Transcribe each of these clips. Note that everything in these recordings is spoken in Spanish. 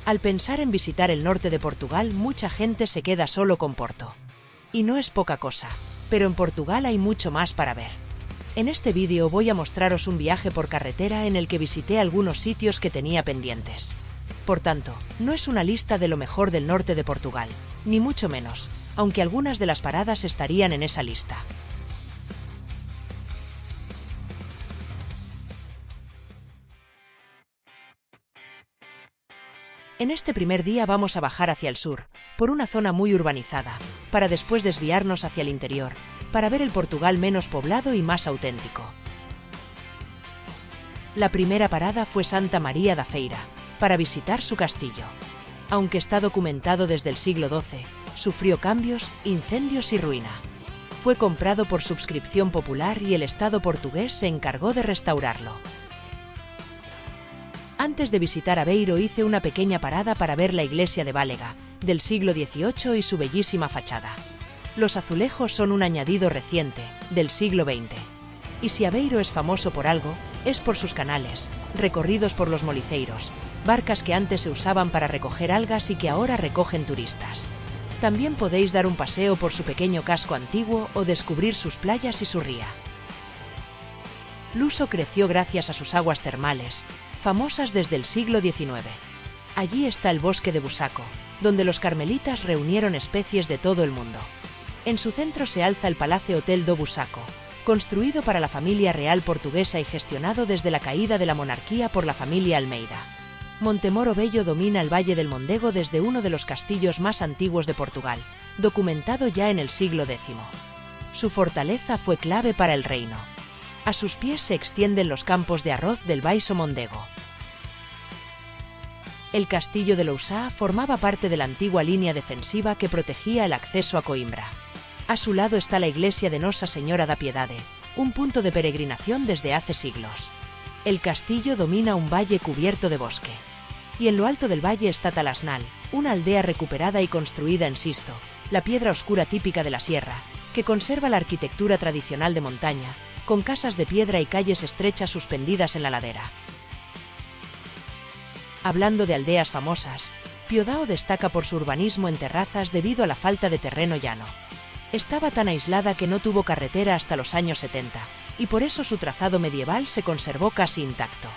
Al pensar en visitar el norte de Portugal, mucha gente se queda solo con Porto. Y no es poca cosa, pero en Portugal hay mucho más para ver. En este vídeo voy a mostraros un viaje por carretera en el que visité algunos sitios que tenía pendientes. Por tanto, no es una lista de lo mejor del norte de Portugal, ni mucho menos, aunque algunas de las paradas estarían en esa lista. En este primer día vamos a bajar hacia el sur, por una zona muy urbanizada, para después desviarnos hacia el interior, para ver el Portugal menos poblado y más auténtico. La primera parada fue Santa Maria da Feira, para visitar su castillo. Aunque está documentado desde el siglo XII, sufrió cambios, incendios y ruina. Fue comprado por suscripción popular y el Estado portugués se encargó de restaurarlo. Antes de visitar Aveiro hice una pequeña parada para ver la iglesia de Bálega, del siglo XVIII y su bellísima fachada. Los azulejos son un añadido reciente, del siglo XX. Y si Aveiro es famoso por algo, es por sus canales, recorridos por los moliceiros, barcas que antes se usaban para recoger algas y que ahora recogen turistas. También podéis dar un paseo por su pequeño casco antiguo o descubrir sus playas y su ría. Luso creció gracias a sus aguas termales, famosas desde el siglo XIX. Allí está el bosque de Busaco, donde los carmelitas reunieron especies de todo el mundo. En su centro se alza el Palacio Hotel do Busaco, construido para la familia real portuguesa y gestionado desde la caída de la monarquía por la familia Almeida. Montemoro Bello domina el Valle del Mondego desde uno de los castillos más antiguos de Portugal, documentado ya en el siglo X. Su fortaleza fue clave para el reino. A sus pies se extienden los campos de arroz del Baixo Mondego. El castillo de Lousá formaba parte de la antigua línea defensiva que protegía el acceso a Coimbra. A su lado está la iglesia de Nosa Señora da Piedade, un punto de peregrinación desde hace siglos. El castillo domina un valle cubierto de bosque. Y en lo alto del valle está Talasnal, una aldea recuperada y construida en sisto, la piedra oscura típica de la sierra, que conserva la arquitectura tradicional de montaña, con casas de piedra y calles estrechas suspendidas en la ladera. Hablando de aldeas famosas, Piodao destaca por su urbanismo en terrazas debido a la falta de terreno llano. Estaba tan aislada que no tuvo carretera hasta los años 70, y por eso su trazado medieval se conservó casi intacto.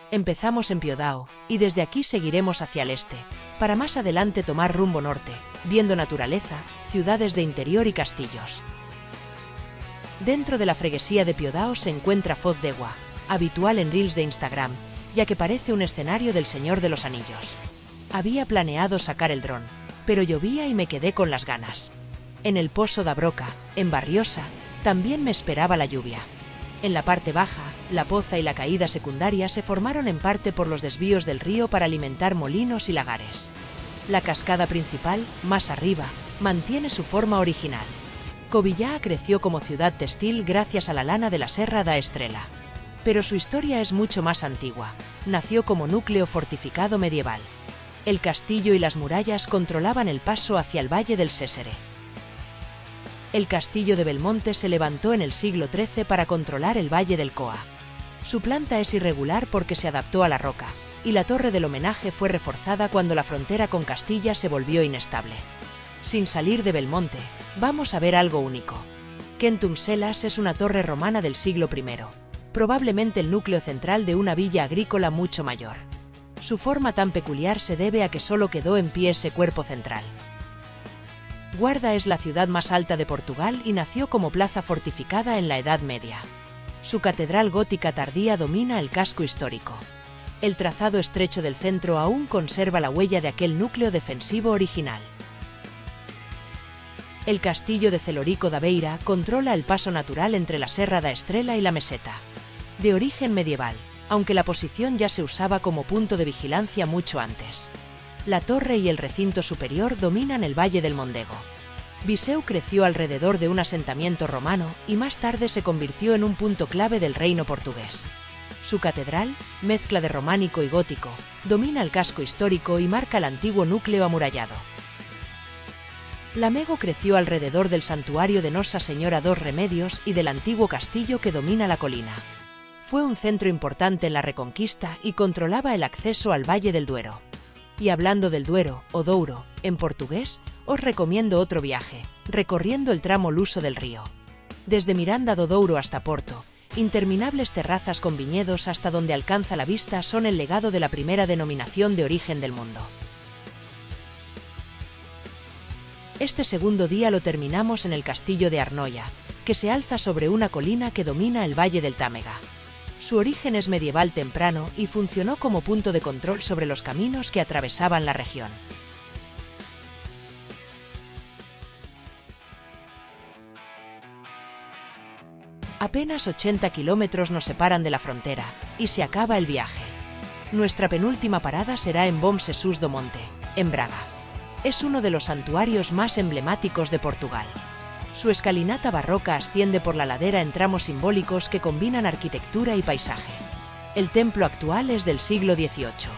Empezamos en Piodao, y desde aquí seguiremos hacia el este, para más adelante tomar rumbo norte, viendo naturaleza, ciudades de interior y castillos. Dentro de la freguesía de Piodao se encuentra Foz d'Egua, habitual en reels de Instagram, ya que parece un escenario del Señor de los Anillos. Había planeado sacar el dron, pero llovía y me quedé con las ganas. En el Poço da Broca, en Barriosa, también me esperaba la lluvia. En la parte baja, la poza y la caída secundaria se formaron en parte por los desvíos del río para alimentar molinos y lagares. La cascada principal, más arriba, mantiene su forma original. Covillá creció como ciudad textil gracias a la lana de la Serra da Estrela. Pero su historia es mucho más antigua. Nació como núcleo fortificado medieval. El castillo y las murallas controlaban el paso hacia el valle del Sésere. El castillo de Belmonte se levantó en el siglo XIII para controlar el valle del Coa. Su planta es irregular porque se adaptó a la roca, y la torre del homenaje fue reforzada cuando la frontera con Castilla se volvió inestable. Sin salir de Belmonte, vamos a ver algo único. Quentum Selas es una torre romana del siglo I, probablemente el núcleo central de una villa agrícola mucho mayor. Su forma tan peculiar se debe a que solo quedó en pie ese cuerpo central. Guarda es la ciudad más alta de Portugal y nació como plaza fortificada en la Edad Media. Su catedral gótica tardía domina el casco histórico. El trazado estrecho del centro aún conserva la huella de aquel núcleo defensivo original. El castillo de Celorico da Beira controla el paso natural entre la Serra da Estrela y la meseta. De origen medieval, aunque la posición ya se usaba como punto de vigilancia mucho antes. La torre y el recinto superior dominan el Valle del Mondego. Viseu creció alrededor de un asentamiento romano y más tarde se convirtió en un punto clave del reino portugués. Su catedral, mezcla de románico y gótico, domina el casco histórico y marca el antiguo núcleo amurallado. Lamego creció alrededor del santuario de Nosa Señora dos Remedios y del antiguo castillo que domina la colina. Fue un centro importante en la Reconquista y controlaba el acceso al Valle del Duero. Y hablando del Duero, o Douro, en portugués, os recomiendo otro viaje, recorriendo el tramo luso del río. Desde Miranda do Douro hasta Porto, interminables terrazas con viñedos hasta donde alcanza la vista son el legado de la primera denominación de origen del mundo. Este segundo día lo terminamos en el castillo de Arnoia, que se alza sobre una colina que domina el valle del Támega. Su origen es medieval temprano y funcionó como punto de control sobre los caminos que atravesaban la región. Apenas 80 kilómetros nos separan de la frontera, y se acaba el viaje. Nuestra penúltima parada será en Bom Jesus do Monte, en Braga. Es uno de los santuarios más emblemáticos de Portugal. Su escalinata barroca asciende por la ladera en tramos simbólicos que combinan arquitectura y paisaje. El templo actual es del siglo XVIII.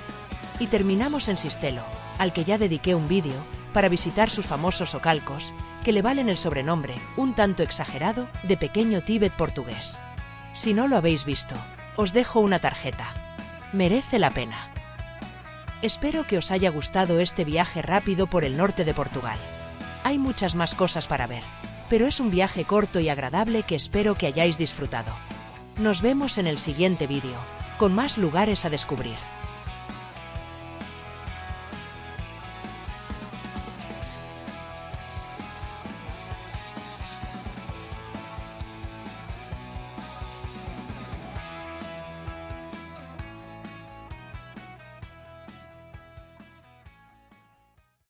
Y terminamos en Sistelo, al que ya dediqué un vídeo, para visitar sus famosos socalcos, que le valen el sobrenombre, un tanto exagerado, de pequeño Tíbet portugués. Si no lo habéis visto, os dejo una tarjeta. Merece la pena. Espero que os haya gustado este viaje rápido por el norte de Portugal. Hay muchas más cosas para ver, pero es un viaje corto y agradable que espero que hayáis disfrutado. Nos vemos en el siguiente vídeo, con más lugares a descubrir.